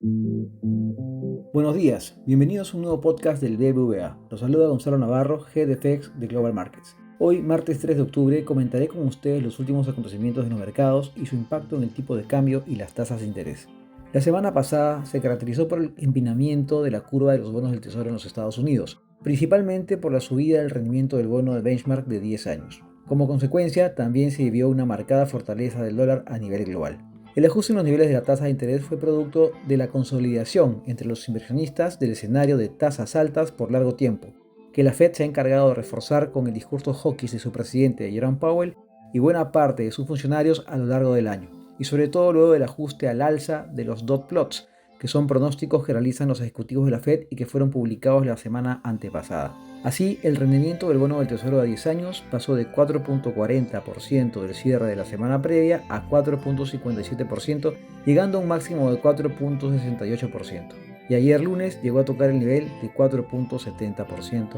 Buenos días, bienvenidos a un nuevo podcast del BBVA. Los saluda Gonzalo Navarro, Head de FX de Global Markets. Hoy, martes 3 de octubre, comentaré con ustedes los últimos acontecimientos de los mercados y su impacto en el tipo de cambio y las tasas de interés. La semana pasada se caracterizó por el empinamiento de la curva de los bonos del Tesoro en los Estados Unidos, principalmente por la subida del rendimiento del bono de benchmark de 10 años. Como consecuencia, también se vio una marcada fortaleza del dólar a nivel global. El ajuste en los niveles de la tasa de interés fue producto de la consolidación entre los inversionistas del escenario de tasas altas por largo tiempo, que la Fed se ha encargado de reforzar con el discurso hawkish de su presidente Jerome Powell y buena parte de sus funcionarios a lo largo del año, y sobre todo luego del ajuste al alza de los dot plots, que son pronósticos que realizan los ejecutivos de la Fed y que fueron publicados la semana antepasada. Así, el rendimiento del bono del Tesoro a 10 años pasó de 4.40% del cierre de la semana previa a 4.57%, llegando a un máximo de 4.68%. Y ayer lunes llegó a tocar el nivel de 4.70%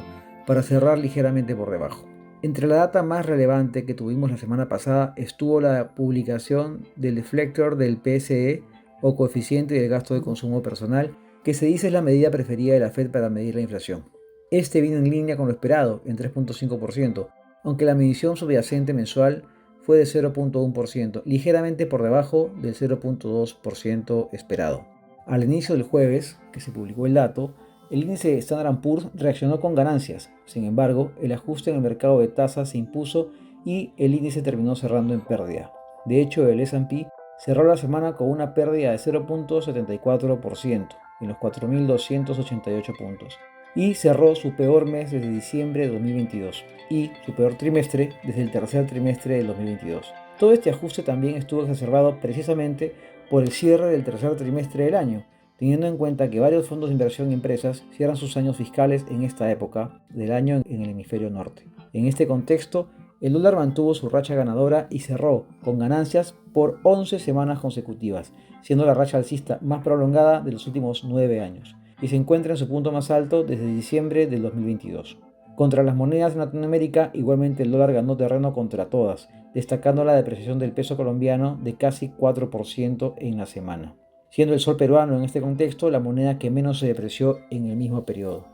para cerrar ligeramente por debajo. Entre la data más relevante que tuvimos la semana pasada estuvo la publicación del deflector del PCE o coeficiente del gasto de consumo personal, que se dice es la medida preferida de la Fed para medir la inflación. Este vino en línea con lo esperado, en 3.5%, aunque la medición subyacente mensual fue de 0.1%, ligeramente por debajo del 0.2% esperado. Al inicio del jueves, que se publicó el dato, el índice Standard & Poor's reaccionó con ganancias. Sin embargo, el ajuste en el mercado de tasas se impuso y el índice terminó cerrando en pérdida. De hecho, el S&P cerró la semana con una pérdida de 0.74% en los 4.288 puntos y cerró su peor mes desde diciembre de 2022 y su peor trimestre desde el tercer trimestre del 2022. Todo este ajuste también estuvo exacerbado precisamente por el cierre del tercer trimestre del año, teniendo en cuenta que varios fondos de inversión y empresas cierran sus años fiscales en esta época del año en el hemisferio norte. En este contexto, el dólar mantuvo su racha ganadora y cerró con ganancias por 11 semanas consecutivas, siendo la racha alcista más prolongada de los últimos 9 años, y se encuentra en su punto más alto desde diciembre del 2022. Contra las monedas en Latinoamérica, igualmente el dólar ganó terreno contra todas, destacando la depreciación del peso colombiano de casi 4% en la semana, siendo el sol peruano en este contexto la moneda que menos se depreció en el mismo periodo.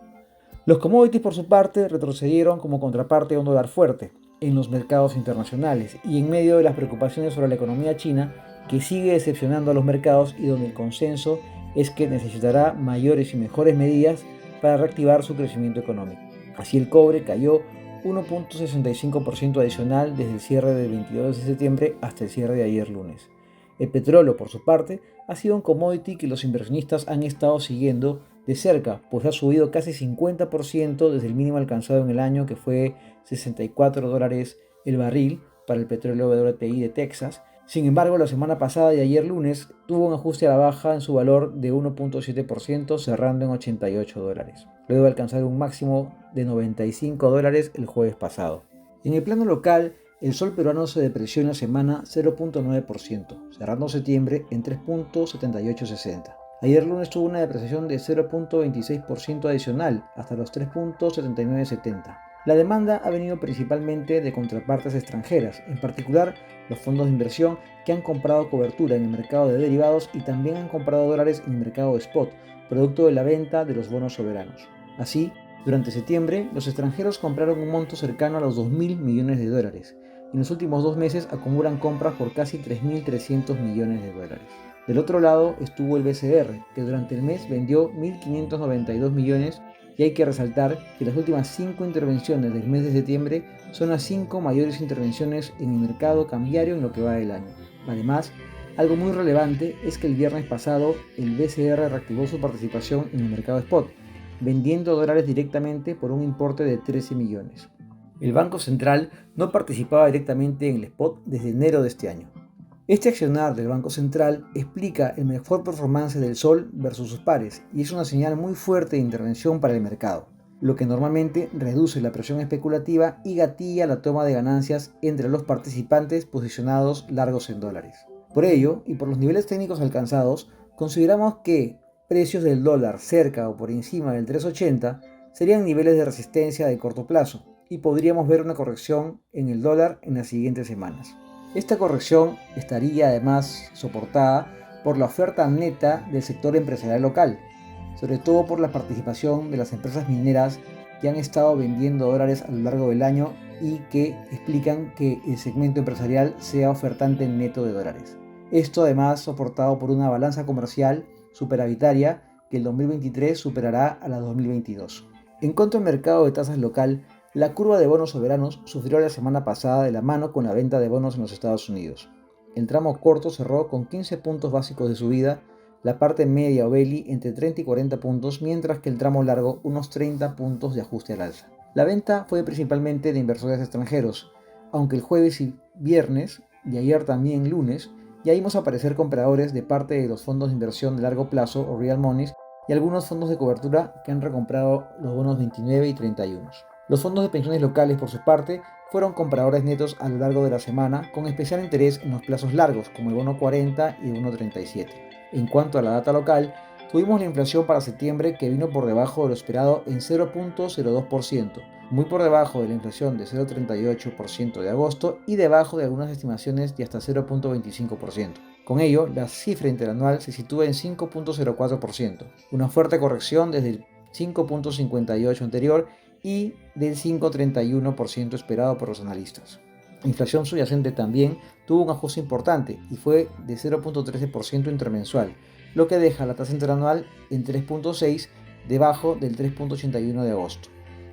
Los commodities, por su parte, retrocedieron como contraparte a un dólar fuerte en los mercados internacionales y en medio de las preocupaciones sobre la economía china, que sigue decepcionando a los mercados y donde el consenso es que necesitará mayores y mejores medidas para reactivar su crecimiento económico. Así el cobre cayó 1.65% adicional desde el cierre del 22 de septiembre hasta el cierre de ayer lunes. El petróleo, por su parte, ha sido un commodity que los inversionistas han estado siguiendo de cerca, pues ha subido casi 50% desde el mínimo alcanzado en el año, que fue $64 el barril para el petróleo WTI de Texas. Sin embargo, la semana pasada y ayer lunes tuvo un ajuste a la baja en su valor de 1.7%, cerrando en $88, luego de alcanzar un máximo de $95 el jueves pasado. En el plano local, el sol peruano se depreció en la semana 0.9%, cerrando septiembre en 3.7860. Ayer lunes tuvo una depreciación de 0.26% adicional, hasta los 3.7970. La demanda ha venido principalmente de contrapartes extranjeras, en particular los fondos de inversión que han comprado cobertura en el mercado de derivados y también han comprado dólares en el mercado de spot, producto de la venta de los bonos soberanos. Así, durante septiembre, los extranjeros compraron un monto cercano a los 2.000 millones de dólares, y en los últimos 2 meses acumulan compras por casi 3.300 millones de dólares. Del otro lado estuvo el BCR, que durante el mes vendió 1.592 millones, y hay que resaltar que las últimas 5 intervenciones del mes de septiembre son las 5 mayores intervenciones en el mercado cambiario en lo que va del año. Además, algo muy relevante es que el viernes pasado el BCR reactivó su participación en el mercado spot, vendiendo dólares directamente por un importe de 13 millones. El Banco Central no participaba directamente en el spot desde enero de este año. Este accionar del Banco Central explica el mejor performance del sol versus sus pares y es una señal muy fuerte de intervención para el mercado, lo que normalmente reduce la presión especulativa y gatilla la toma de ganancias entre los participantes posicionados largos en dólares. Por ello, y por los niveles técnicos alcanzados, consideramos que precios del dólar cerca o por encima del 3.80 serían niveles de resistencia de corto plazo y podríamos ver una corrección en el dólar en las siguientes semanas. Esta corrección estaría además soportada por la oferta neta del sector empresarial local, sobre todo por la participación de las empresas mineras que han estado vendiendo dólares a lo largo del año y que explican que el segmento empresarial sea ofertante neto de dólares. Esto además soportado por una balanza comercial superavitaria que el 2023 superará a la 2022. En cuanto al mercado de tasas local, la curva de bonos soberanos sufrió la semana pasada de la mano con la venta de bonos en los Estados Unidos. El tramo corto cerró con 15 puntos básicos de subida, la parte media o belly entre 30 y 40 puntos, mientras que el tramo largo unos 30 puntos de ajuste al alza. La venta fue principalmente de inversores extranjeros, aunque el jueves y viernes, y ayer también lunes, ya vimos aparecer compradores de parte de los fondos de inversión de largo plazo o real monies y algunos fondos de cobertura que han recomprado los bonos 29 y 31. Los fondos de pensiones locales, por su parte, fueron compradores netos a lo largo de la semana, con especial interés en los plazos largos, como el bono 40 y el bono 37. En cuanto a la data local, tuvimos la inflación para septiembre que vino por debajo de lo esperado en 0.02%, muy por debajo de la inflación de 0.38% de agosto y debajo de algunas estimaciones de hasta 0.25%. Con ello, la cifra interanual se sitúa en 5.04%, una fuerte corrección desde el 5.58% anterior y del 5.31% esperado por los analistas. La inflación subyacente también tuvo un ajuste importante y fue de 0.13% intermensual, lo que deja la tasa interanual en 3.6 debajo del 3.81 de agosto.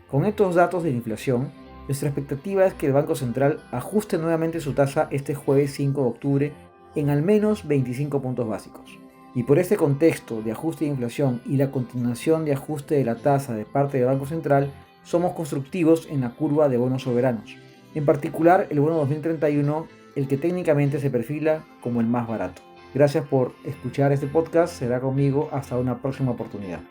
Con estos datos de la inflación, nuestra expectativa es que el Banco Central ajuste nuevamente su tasa este jueves 5 de octubre en al menos 25 puntos básicos. Y por este contexto de ajuste de inflación y la continuación de ajuste de la tasa de parte del Banco Central, somos constructivos en la curva de bonos soberanos. En particular, el bono 2031, el que técnicamente se perfila como el más barato. Gracias por escuchar este podcast, será conmigo hasta una próxima oportunidad.